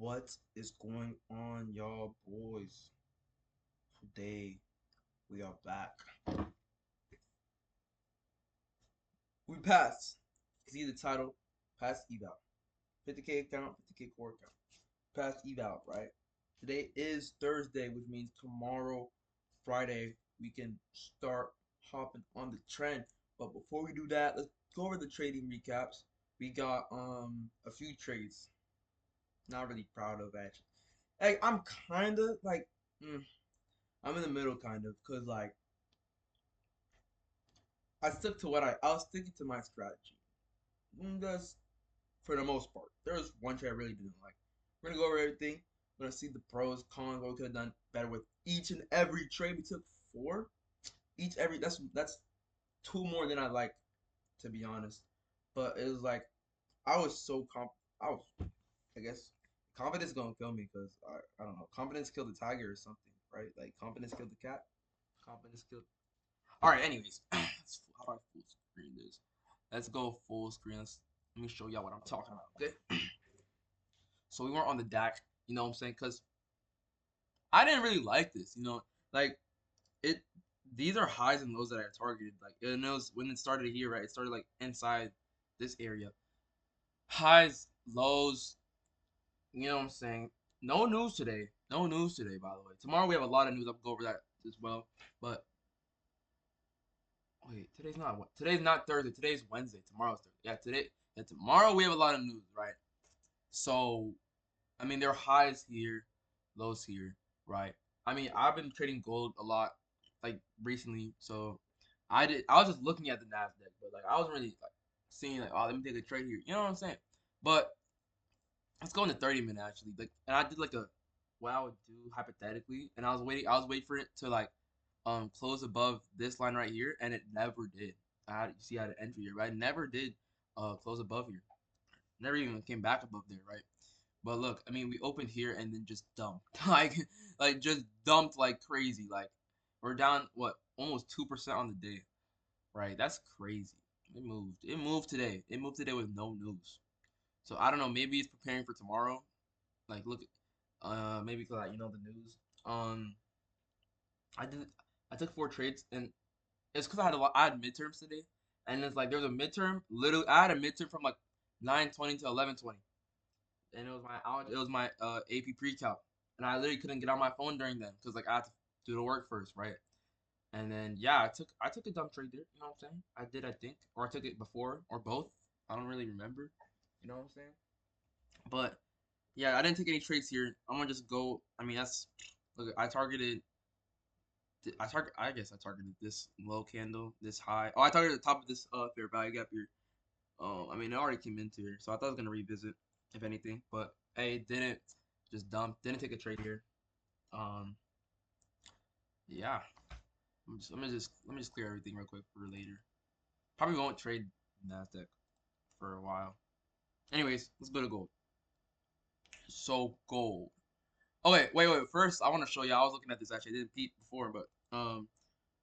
What is going on, y'all boys? Today we are back. We passed. See the title, past eval. 50K account, 50K core account. Past eval, right? Today is Thursday, which means tomorrow, Friday, we can start hopping on the trend. But before we do that, let's go over the trading recaps. We got a few trades. Not really proud of actually. Like I'm kinda like I'm in the middle kind of, cause like I stuck to I was sticking to my strategy. That's for the most part. There was one trade I really didn't like. We're gonna go over everything. We're gonna see the pros, cons, what we could have done better with each and every trade. We took four. Each every that's two more than I like, to be honest. But it was like I was so I was, I guess confidence gonna kill me because I don't know. Confidence killed the tiger or something, right? Like confidence killed the cat. Confidence killed. All right. Anyways, how do I full screen this? Let's go full screen. Let me show y'all what I'm talking about. Okay. So we weren't on the DAC. You know what I'm saying? Cause I didn't really like this. Like it. These are highs and lows that I targeted. Like it knows when it started here, right? It started like inside this area. Highs, lows. You know what I'm saying? No news today. No news today, by the way. Tomorrow we have a lot of news. I'll go over that as well. But wait, today's not Thursday. Today's Wednesday. Tomorrow's Thursday. Yeah, today. Yeah, tomorrow we have a lot of news, right? So, I mean, there are highs here, lows here, right? I mean, I've been trading gold a lot, like recently. So, I was just looking at the Nasdaq, but like I wasn't really like seeing like, oh, let me take a trade here. You know what I'm saying? But let's go into 30 minutes actually. Like, and I did like what I would do hypothetically, and I was waiting for it to like close above this line right here, and it never did. You see I had an entry here, right? It never did close above here. Never even came back above there, right? But look, I mean, we opened here and then just dumped, like just dumped like crazy. Like we're down what almost 2% on the day, right? That's crazy. It moved. It moved today. It moved today with no news. So I don't know. Maybe it's preparing for tomorrow. Like look, maybe because like, the news. Um, I did. I took four trades and it's because I had midterms today, and it's like there was a midterm. Literally, I had a midterm from like 9:20 to 11:20, and it was my AP pre-calc, and I literally couldn't get on my phone during them because like I had to do the work first, right? And then yeah, I took a dumb trade there. You know what I'm saying? I did, I think, or I took it before or both. I don't really remember. You know what I'm saying? But yeah, I didn't take any trades here. I'm gonna just go. I mean, that's look. I guess I targeted this low candle, this high. Oh, I targeted the top of this fair value gap here. I mean, it already came into here, so I thought I was gonna revisit if anything, but hey, didn't. Just dumped. Didn't take a trade here. Um, yeah. Let me just clear everything real quick for later. Probably won't trade Nasdaq for a while. Anyways, let's go to gold. So gold. Oh wait. First, I want to show you. I was looking at this actually. I didn't peep before, but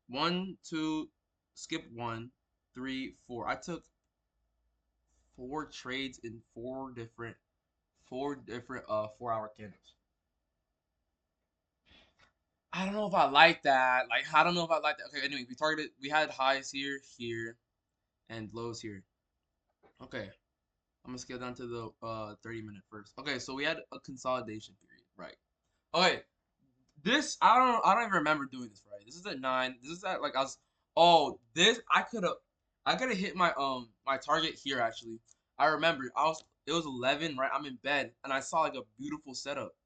one, two, skip one, three, four. I took four trades in four different 4 hour candles. I don't know if I like that. Like I don't know if I like that. Okay, anyway, we had highs here, here, and lows here. Okay. I'm gonna scale down to the 30 minute first. Okay, so we had a consolidation period, right? Okay, this I don't even remember doing this, right? This is at 9. This is at like I was oh this I could have hit my target here actually. I remember it was 11, right? I'm in bed and I saw like a beautiful setup.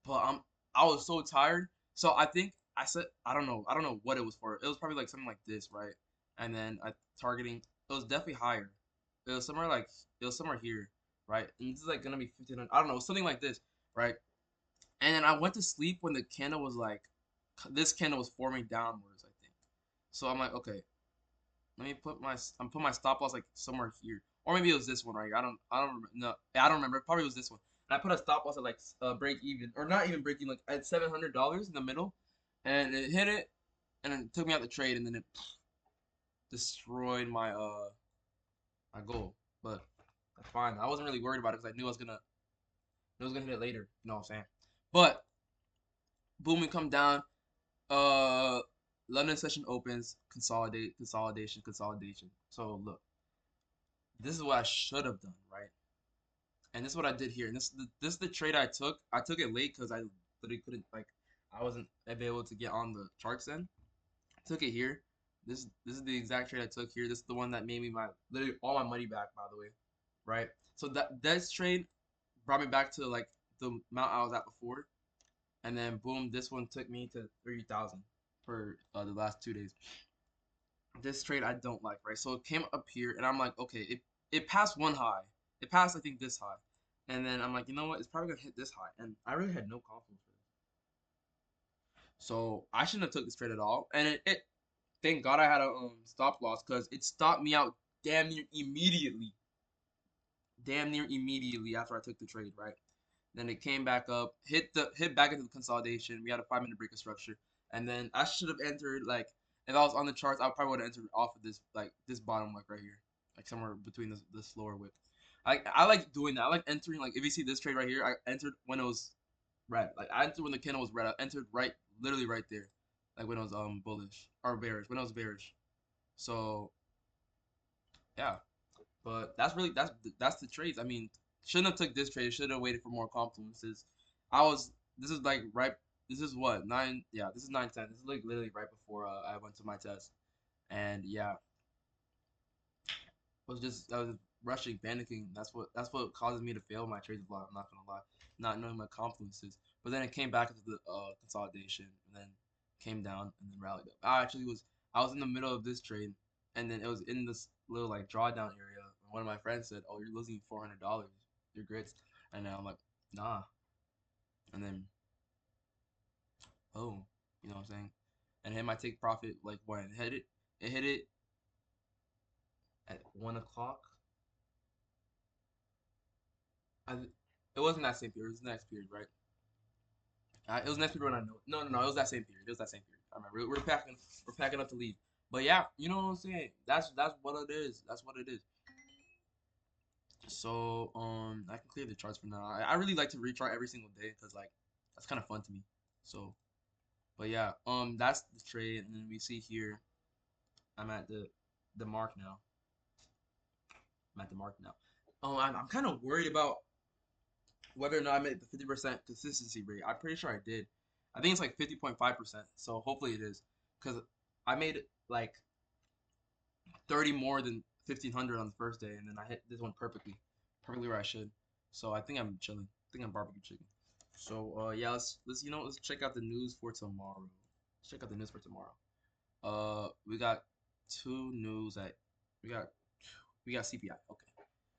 But I was so tired. So I think I said I don't know what it was for. It was probably like something like this, right? And then I targeting it was definitely higher. It was somewhere like it was somewhere here, right? And this is like gonna be 1500. I don't know, something like this, right? And then I went to sleep when the candle was like this candle was forming downwards, I think. So I'm like, okay, I'm put my stop loss like somewhere here, or maybe it was this one right here. I don't remember. No, I don't remember. Probably was this one. And I put a stop loss at like break even, or not even breaking, like at $700 in the middle, and it hit it, and it took me out the trade, and then it destroyed my goal. But that's fine. I wasn't really worried about it because I knew I was gonna. It was gonna hit it later. You know what I'm saying? But boom, we come down. Uh, London session opens. Consolidation. So look, this is what I should have done, right? And this is what I did here. And this is the trade I took. I took it late because I literally couldn't like I wasn't able to get on the charts then. Took it here. This is the exact trade I took here. This is the one that made me my literally all my money back, by the way, right? So that trade brought me back to like the amount I was at before, and then boom, this one took me to 30,000 for the last 2 days. This trade I don't like, right? So it came up here, and I'm like, okay, it passed one high. It passed I think this high, and then I'm like, you know what? It's probably gonna hit this high, and I really had no confidence for this. So I shouldn't have took this trade at all, and it thank God I had a stop loss because it stopped me out damn near immediately. Damn near immediately after I took the trade, right? Then it came back up, hit back into the consolidation. We had a 5 minute break of structure, and then I should have entered like if I was on the charts, I probably would have entered off of this like this bottom like right here, like somewhere between this lower wick. I like doing that. I like entering like if you see this trade right here, I entered when it was red. Like I entered when the candle was red. I entered right literally right there, like when it was bullish or bearish. When it was bearish. So yeah, but that's the trades. I mean, shouldn't have took this trade. Should have waited for more confluences. I was this is like right. This is what 9. Yeah, this is 9:10. This is like literally right before I went to my test, and yeah, I was rushing, panicking. That's what causes me to fail my trades a lot. I'm not gonna lie, not knowing my confluences. But then it came back into the consolidation, and then came down and then rallied up. I was in the middle of this trade, and then it was in this little like drawdown area. And one of my friends said, "Oh, you're losing $400. Your grits," and then I'm like, "Nah." And then oh, you know what I'm saying? And it hit my take profit like when it hit it. It hit it at 1 o'clock. It wasn't that same period. It was the next period, right? It was next period when I know. No. It was that same period. It was that same period. I remember. We're packing up to leave. But yeah, you know what I'm saying. That's what it is. That's what it is. So I can clear the charts for now. I really like to retry every single day because like that's kind of fun to me. So, but yeah, that's the trade, and then we see here I'm at the mark now. I'm at the mark now. I'm kind of worried about whether or not I made the 50% consistency rate. I'm pretty sure I did. I think it's like 50.5%. So hopefully it is. Because I made like 30 more than 1,500 on the first day. And then I hit this one perfectly. Perfectly where I should. So I think I'm chilling. I think I'm barbecue chicken. So yeah, let's check out the news for tomorrow. Let's check out the news for tomorrow. We got two news at we got we got CPI. Okay.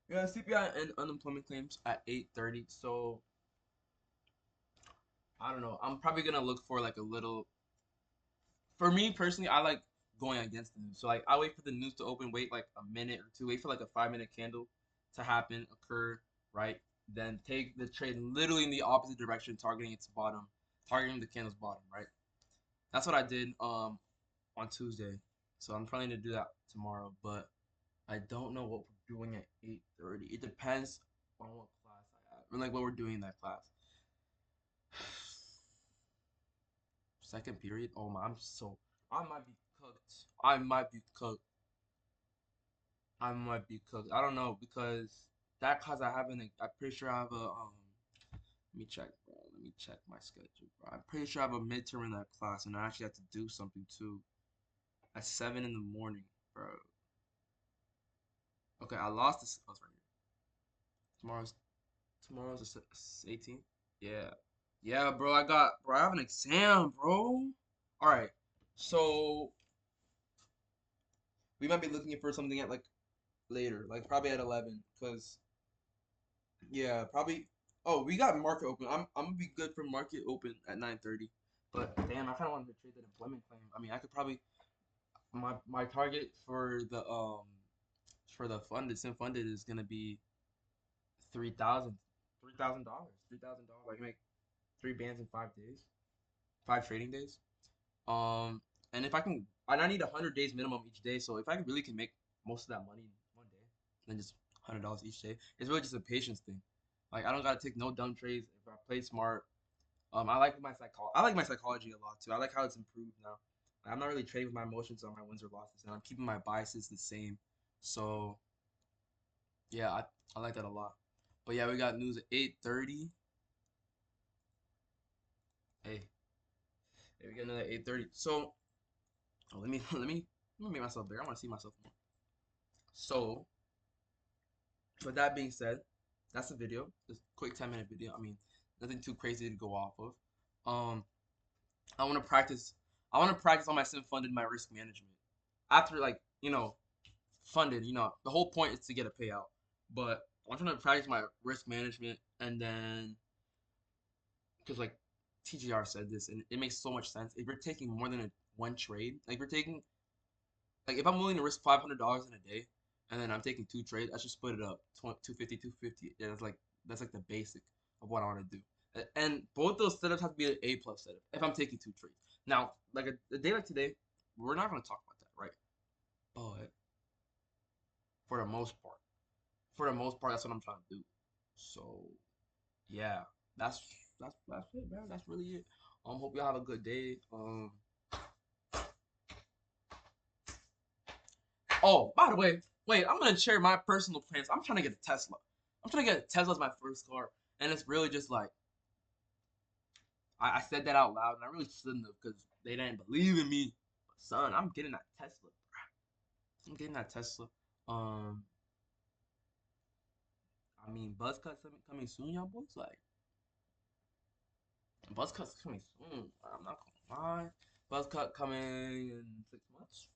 We got CPI and unemployment claims at 8:30. So I don't know. I'm probably gonna look for like a little. For me personally, I like going against the news. So like I wait for the news to open, wait like a minute or two, wait for like a 5 minute candle to happen, occur, right? Then take the trade literally in the opposite direction, targeting its bottom, targeting the candle's bottom, right? That's what I did on Tuesday. So I'm planning to do that tomorrow, but I don't know what we're doing at 8:30. It depends on what class I have, or like what we're doing in that class. Second period. Oh my, I might be cooked. I might be cooked. I might be cooked. I don't know because that class I haven't. I'm pretty sure I have a Let me check, bro. Let me check my schedule, bro. I'm pretty sure I have a midterm in that class, and I actually have to do something too at 7 in the morning, bro. Okay, I lost this. Oh, it's right here. Tomorrow's tomorrow's the 18th. Yeah, yeah, bro. I have an exam, bro. All right, so we might be looking for something at like later, like probably at 11, cause yeah, probably. Oh, we got market open. I'm gonna be good for market open at 9:30. But damn, I kind of wanted to trade that employment claim. I mean, I could probably my target for the funded sim funded is gonna be 3,000 $3,000 $3,000. I can make 3 bands in 5 days, 5 trading days. Um, and if I can, and I need 100 days minimum each day. So if I really can make most of that money in one day, then just $100 each day. It's really just a patience thing. Like I don't gotta take no dumb trades if I play smart. I like my psychology a lot too. I like how it's improved now. I'm not really trading with my emotions on my wins or losses, and I'm keeping my biases the same. So yeah, I like that a lot. But yeah, we got news at 8:30. Hey, hey, we got another 8:30. So let me make myself bigger. I want to see myself more. So with that being said, that's the video. Just a quick 10-minute video. I mean, nothing too crazy to go off of. Um, I want to practice. I want to practice on my sim funded my risk management. After like funded, the whole point is to get a payout. But I'm trying to practice my risk management, and then because like TGR said this, and it makes so much sense. If you're taking more than one trade, like if you're taking like if I'm willing to risk $500 in a day, and then I'm taking two trades, I should split it up 250, 250. Yeah, that's like the basic of what I want to do. And both those setups have to be an A plus setup if I'm taking two trades. Now, like a day like today, we're not gonna talk about that, right? But for the most part, that's what I'm trying to do. So yeah, that's that's it, man. That's really it. Hope y'all have a good day. Oh, by the way, wait, I'm gonna share my personal plans. I'm trying to get a Tesla. I'm trying to get a Tesla as my first car, and it's really just like I said that out loud, and I really shouldn't have because they didn't believe in me. But son, I'm getting that Tesla. I'm getting that Tesla. Um, I mean, buzz cuts coming soon, y'all boys. Like buzz cuts coming soon. I'm not gonna lie. Buzz cut coming in 6 months.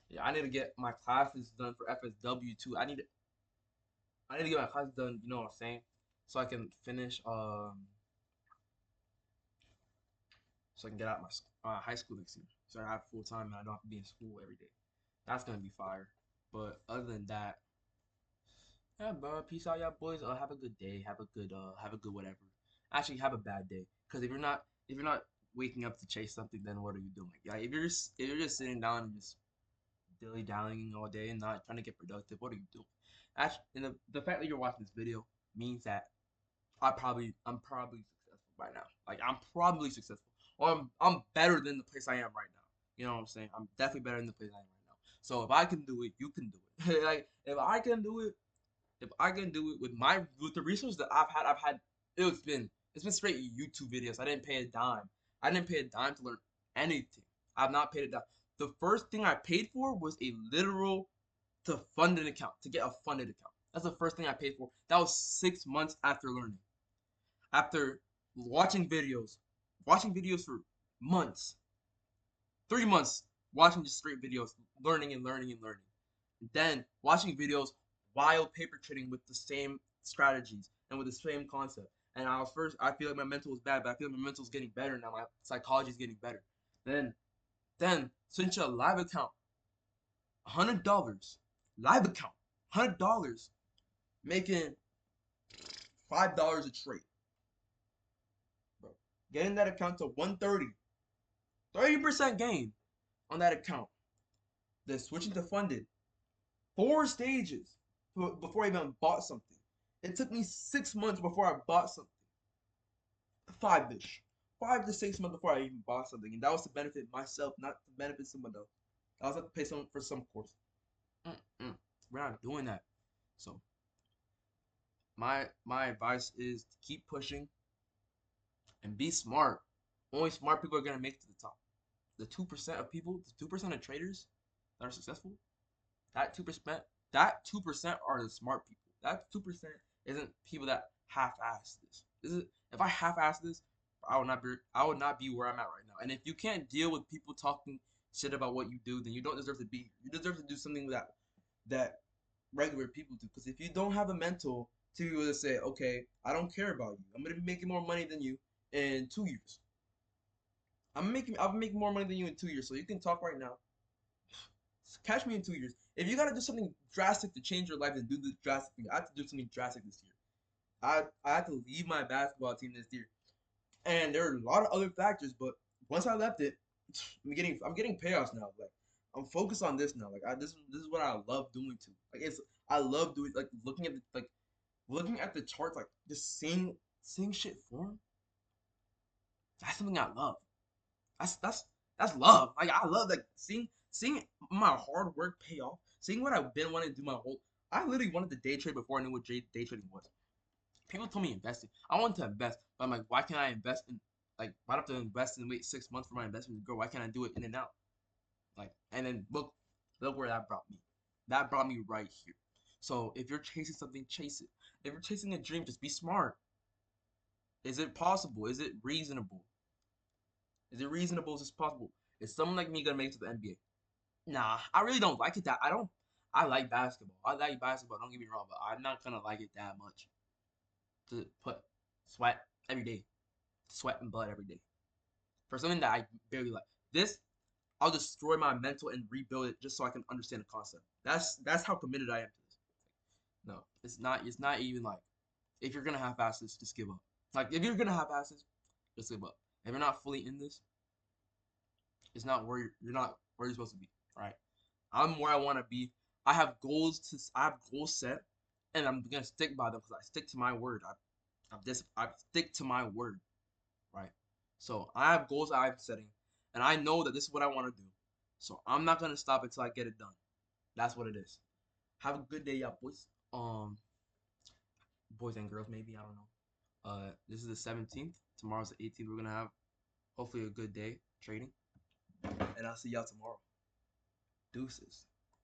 Yeah, I need to get my classes done for FSW too. I need to get my classes done. You know what I'm saying? So I can finish. So I can get out my high school next year. So I have full time and I don't have to be in school every day. That's gonna be fire. But other than that, yeah, bro. Peace out, y'all boys. Have a good day. Have a good whatever. Actually, have a bad day. Cause if you're not waking up to chase something, then what are you doing? Yeah, if you're just sitting down and just dilly dallying all day and not trying to get productive, what are you doing? Actually, and the fact that you're watching this video means that I'm probably successful right now. Like I'm probably successful, or I'm better than the place I am right now. You know what I'm saying? I'm definitely better than the place I am right now. So if I can do it, you can do it. Like if I can do it with the resources that I've had it's been straight YouTube videos. I didn't pay a dime. I didn't pay a dime to learn anything. I've not paid a dime. The first thing I paid for was a literal to fund an account, to get a funded account. That's the first thing I paid for. That was 6 months after learning. After watching videos for months, 3 months, watching just straight videos, learning and learning and learning. Then watching videos while paper trading with the same strategies and with the same concept. And I feel like my mental was bad, but I feel like my mental is getting better now. My psychology is getting better. Then, then switch to a live account, $100, live account, $100, making $5 a trade, bro. Getting that account to 130, 30% gain on that account. Then switching to funded, 4 stages before I even bought something. It took me 6 months before I bought something. Five-ish. 5 to 6 months before I even bought something. And that was to benefit myself, not to benefit someone else. I was have to pay someone for some course. Mm-mm. We're not doing that. So my advice is to keep pushing and be smart. Only smart people are gonna make it to the top. The 2% of people, the 2% of traders that are successful, that 2%, that 2% are the smart people. That 2% isn't people that half-ass this. If I half-ass this, I would not be where I'm at right now. And if you can't deal with people talking shit about what you do, then you don't deserve to be here. You deserve to do something that regular people do. Because if you don't have a mental to be able to say, okay, I don't care about you. I'm gonna be making more money than you in 2 years. I'll be making more money than you in 2 years. So you can talk right now. Catch me in 2 years. If you gotta do something drastic to change your life, then do the drastic thing. I have to do something drastic this year. I have to leave my basketball team this year, and there are a lot of other factors. But once I left it, I'm getting payoffs now. Like I'm focused on this now. Like this is what I love doing too. Like I love doing like looking at the, like looking at the charts, like just seeing shit form, that's something I love. That's love. Like I love like seeing my hard work pay off. Seeing what I've been wanting to do my whole. I literally wanted to day trade before I knew what day trading was. People told me investing. I wanted to invest, but I'm like, why can't I invest in like why do I have to invest and wait 6 months for my investment to grow? Why can't I do it in and out? Like and then look where that brought me. That brought me right here. So if you're chasing something, chase it. If you're chasing a dream, just be smart. Is it possible? Is it reasonable? Is it reasonable? Is this possible? Is someone like me gonna make it to the NBA? Nah, I really don't like it that I don't I like basketball. I like basketball, don't get me wrong, but I'm not gonna like it that much to put sweat every day. Sweat and blood every day. For something that I barely like. This I'll destroy my mental and rebuild it just so I can understand the concept. That's how committed I am to this. No, it's not even like if you're gonna have asses, just give up. Like if you're gonna have asses, just give up. If you're not fully in this, it's not where you're not where you're supposed to be. Right? I'm where I want to be. I have goals set, and I'm gonna stick by them because I stick to my word. I stick to my word. Right? So I have goals I'm setting, and I know that this is what I want to do. So I'm not gonna stop until I get it done. That's what it is. Have a good day, y'all, boys. Boys and girls, maybe I don't know. This is the 17th. Tomorrow's the 18th. We're gonna have hopefully a good day trading, and I'll see y'all tomorrow. Deuces.